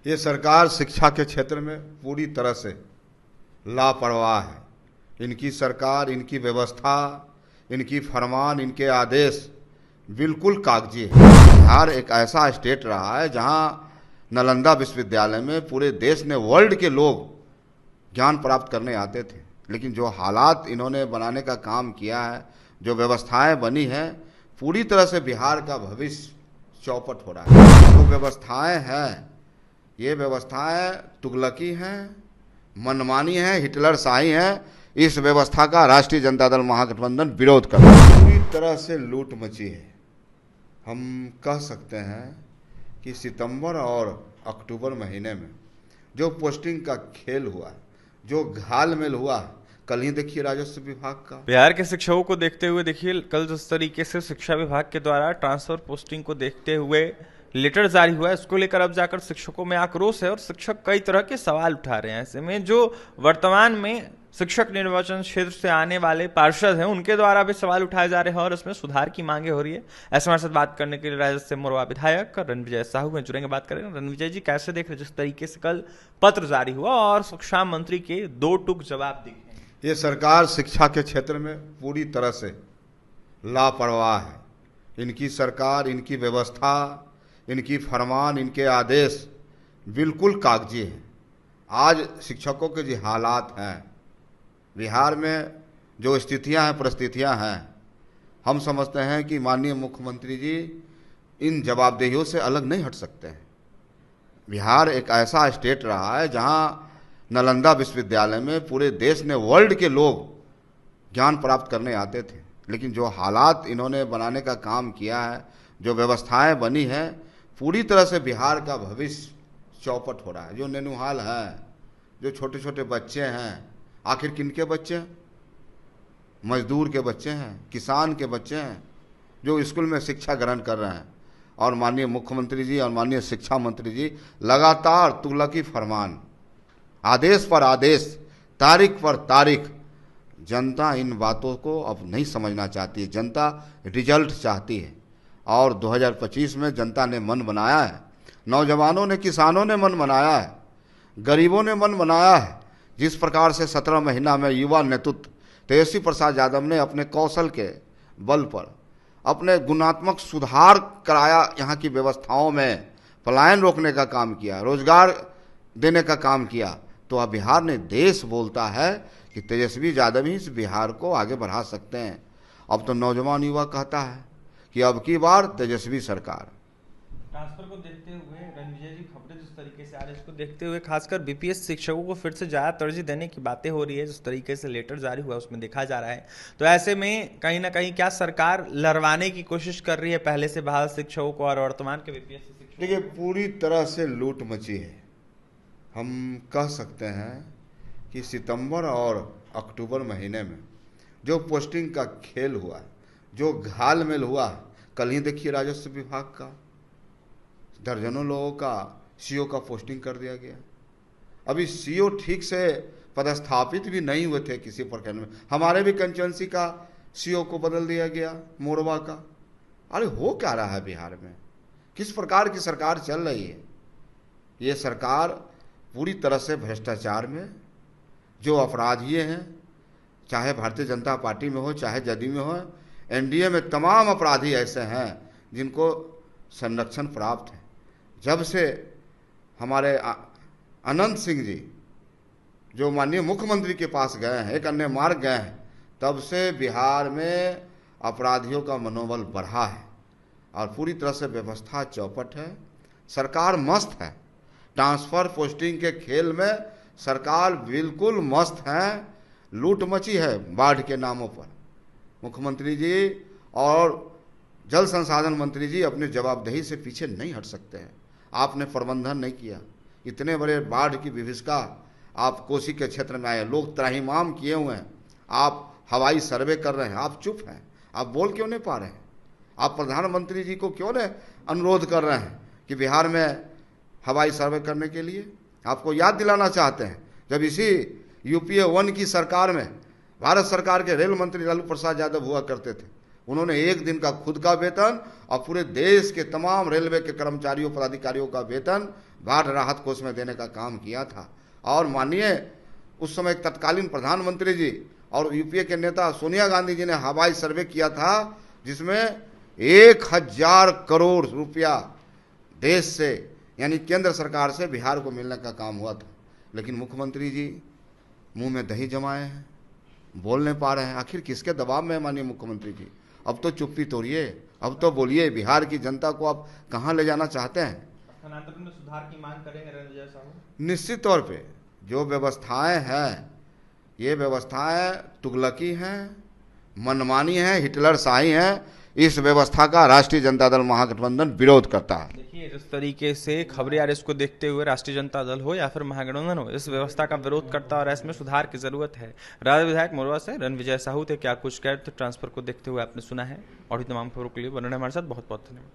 ये सरकार शिक्षा के क्षेत्र में पूरी तरह से लापरवाह है। इनकी सरकार, इनकी व्यवस्था, इनकी फरमान, इनके आदेश बिल्कुल कागजी है। बिहार एक ऐसा स्टेट रहा है जहां नालंदा विश्वविद्यालय में पूरे देश ने, वर्ल्ड के लोग ज्ञान प्राप्त करने आते थे, लेकिन जो हालात इन्होंने बनाने का काम किया है, जो व्यवस्थाएं बनी हैं, पूरी तरह से बिहार का भविष्य चौपट हो रहा है। जो व्यवस्थाएं हैं, ये व्यवस्थाएं तुगलकी हैं, मनमानी हैं, हिटलर शाही हैं। इस व्यवस्था का राष्ट्रीय जनता दल महागठबंधन विरोध कर रहा है। पूरी तरह से लूट मची है। हम कह सकते हैं कि सितंबर और अक्टूबर महीने में जो पोस्टिंग का खेल हुआ, जो घालमेल हुआ, कल ही देखिए राजस्व विभाग का, बिहार के शिक्षकों को देखते हुए देखिए कल जिस तरीके से शिक्षा विभाग के द्वारा ट्रांसफर पोस्टिंग को देखते हुए लेटर जारी हुआ है, उसको लेकर अब जाकर शिक्षकों में आक्रोश है और शिक्षक कई तरह के सवाल उठा रहे हैं। ऐसे में जो वर्तमान में शिक्षक निर्वाचन क्षेत्र से आने वाले पार्षद हैं, उनके द्वारा भी सवाल उठाए जा रहे हैं और इसमें सुधार की मांगे हो रही है। ऐसे हमारे साथ बात करने के लिए राजद से मोरवा विधायक रणविजय साहू हैं, जुड़ेंगे, बात करेंगे। रणविजय जी, कैसे देख रहे जिस तरीके से कल पत्र जारी हुआ और शिक्षा मंत्री के दो टूक जवाब दिखे? ये सरकार शिक्षा के क्षेत्र में पूरी तरह से लापरवाह है। इनकी सरकार, इनकी व्यवस्था, इनकी फरमान, इनके आदेश बिल्कुल कागजी हैं। आज शिक्षकों के जो हालात हैं, बिहार में जो स्थितियां हैं, परिस्थितियां हैं, हम समझते हैं कि माननीय मुख्यमंत्री जी इन जवाबदेहियों से अलग नहीं हट सकते हैं। बिहार एक ऐसा स्टेट रहा है जहां नालंदा विश्वविद्यालय में पूरे देश ने, वर्ल्ड के लोग ज्ञान प्राप्त करने आते थे, लेकिन जो हालात इन्होंने बनाने का काम किया है, जो व्यवस्थाएं बनी हैं, पूरी तरह से बिहार का भविष्य चौपट हो रहा है। जो नैनुहाल हैं, जो छोटे छोटे बच्चे हैं, आखिर किनके बच्चे हैं? मजदूर के बच्चे हैं, किसान के बच्चे हैं, जो स्कूल में शिक्षा ग्रहण कर रहे हैं। और माननीय मुख्यमंत्री जी और माननीय शिक्षा मंत्री जी लगातार तुगलकी फरमान, आदेश पर आदेश, तारीख पर तारीख। जनता इन बातों को अब नहीं समझना चाहती है। जनता रिजल्ट चाहती है और 2025 में जनता ने मन बनाया है। नौजवानों ने, किसानों ने मन बनाया है, गरीबों ने मन बनाया है। जिस प्रकार से 17 महीना में युवा नेतृत्व तेजस्वी प्रसाद यादव ने अपने कौशल के बल पर अपने गुणात्मक सुधार कराया, यहाँ की व्यवस्थाओं में पलायन रोकने का काम किया, रोजगार देने का काम किया, तो अब बिहार ने देश बोलता है कि तेजस्वी यादव ही इस बिहार को आगे बढ़ा सकते हैं। अब तो नौजवान युवा कहता है कि अब की बार तेजस्वी सरकार। ट्रांसफर को देखते हुए रणविजय जी, खबरें जिस तरीके से आ रही है, इसको देखते हुए खासकर बीपीएस शिक्षकों को फिर से ज़्यादा तरजीह देने की बातें हो रही है, जिस तरीके से लेटर जारी हुआ उसमें देखा जा रहा है। तो ऐसे में कहीं ना कहीं क्या सरकार लड़वाने की कोशिश कर रही है पहले से बहाल शिक्षकों को और वर्तमान के बीपीएस शिक्षकों? देखिए, पूरी तरह से लूट मची है। हम कह सकते हैं कि सितंबर और अक्टूबर महीने में जो पोस्टिंग का खेल हुआ, जो घालमेल हुआ, कल ही देखिए राजस्व विभाग का, दर्जनों लोगों का सीओ का पोस्टिंग कर दिया गया। अभी सीओ ठीक से पदस्थापित भी नहीं हुए थे किसी प्रखंड में। हमारे भी कंस्टिट्यूएंसी का सीओ को बदल दिया गया, मोरवा का। अरे हो क्या रहा है बिहार में? किस प्रकार की सरकार चल रही है? ये सरकार पूरी तरह से भ्रष्टाचार में, जो अपराधी हैं, चाहे भारतीय जनता पार्टी में हो, चाहे जदयू में हो, एनडीए में तमाम अपराधी ऐसे हैं जिनको संरक्षण प्राप्त है। जब से हमारे अनंत सिंह जी जो माननीय मुख्यमंत्री के पास गए हैं, एक अन्य मार्ग गए हैं, तब से बिहार में अपराधियों का मनोबल बढ़ा है और पूरी तरह से व्यवस्था चौपट है। सरकार मस्त है। ट्रांसफर पोस्टिंग के खेल में सरकार बिल्कुल मस्त है। लूट मची है बाढ़ के नामों पर। मुख्यमंत्री जी और जल संसाधन मंत्री जी अपने जवाबदेही से पीछे नहीं हट सकते हैं। आपने प्रबंधन नहीं किया। इतने बड़े बाढ़ की विभीषिका आप कोसी के क्षेत्र में आए, लोग त्राहिमाम किए हुए हैं, आप हवाई सर्वे कर रहे हैं, आप चुप हैं। आप बोल क्यों नहीं पा रहे हैं? आप प्रधानमंत्री जी को क्यों नहीं अनुरोध कर रहे हैं कि बिहार में हवाई सर्वे करने के लिए? आपको याद दिलाना चाहते हैं, जब इसी यूपीए 1 की सरकार में भारत सरकार के रेल मंत्री लालू प्रसाद यादव हुआ करते थे, उन्होंने एक दिन का खुद का वेतन और पूरे देश के तमाम रेलवे के कर्मचारियों पदाधिकारियों का वेतन बाढ़ राहत कोष में देने का काम किया था। और माननीय उस समय तत्कालीन प्रधानमंत्री जी और यूपीए के नेता सोनिया गांधी जी ने हवाई सर्वे किया था, जिसमें 1000 करोड़ रुपया देश से यानी केंद्र सरकार से बिहार को मिलने का काम हुआ था। लेकिन मुख्यमंत्री जी मुंह में दही जमाए हैं, बोल नहीं पा रहे हैं। आखिर किसके दबाव में है माननीय मुख्यमंत्री जी? अब तो चुप्पी तोड़िए, अब तो बोलिए, बिहार की जनता को आप कहाँ ले जाना चाहते हैं? स्थानांतरण में सुधार की मांग करेंगे रणविजय साहू? निश्चित तौर पे जो व्यवस्थाएं हैं, ये व्यवस्थाएं तुगलकी हैं, मनमानी हैं, हिटलरशाही हैं। इस व्यवस्था का राष्ट्रीय जनता दल महागठबंधन विरोध करता है। देखिए, जिस तरीके से खबरें आ रही, इसको देखते हुए राष्ट्रीय जनता दल हो या फिर महागठबंधन हो, इस व्यवस्था का विरोध करता और इसमें सुधार की जरूरत है। राज्य विधायक मोरवा से रणविजय साहू थे, क्या कुछ कह रहे थे? ट्रांसफर को देखते हुए आपने सुना है। और भी तमाम खबरों के लिए बने रहें हमारे साथ। बहुत बहुत धन्यवाद।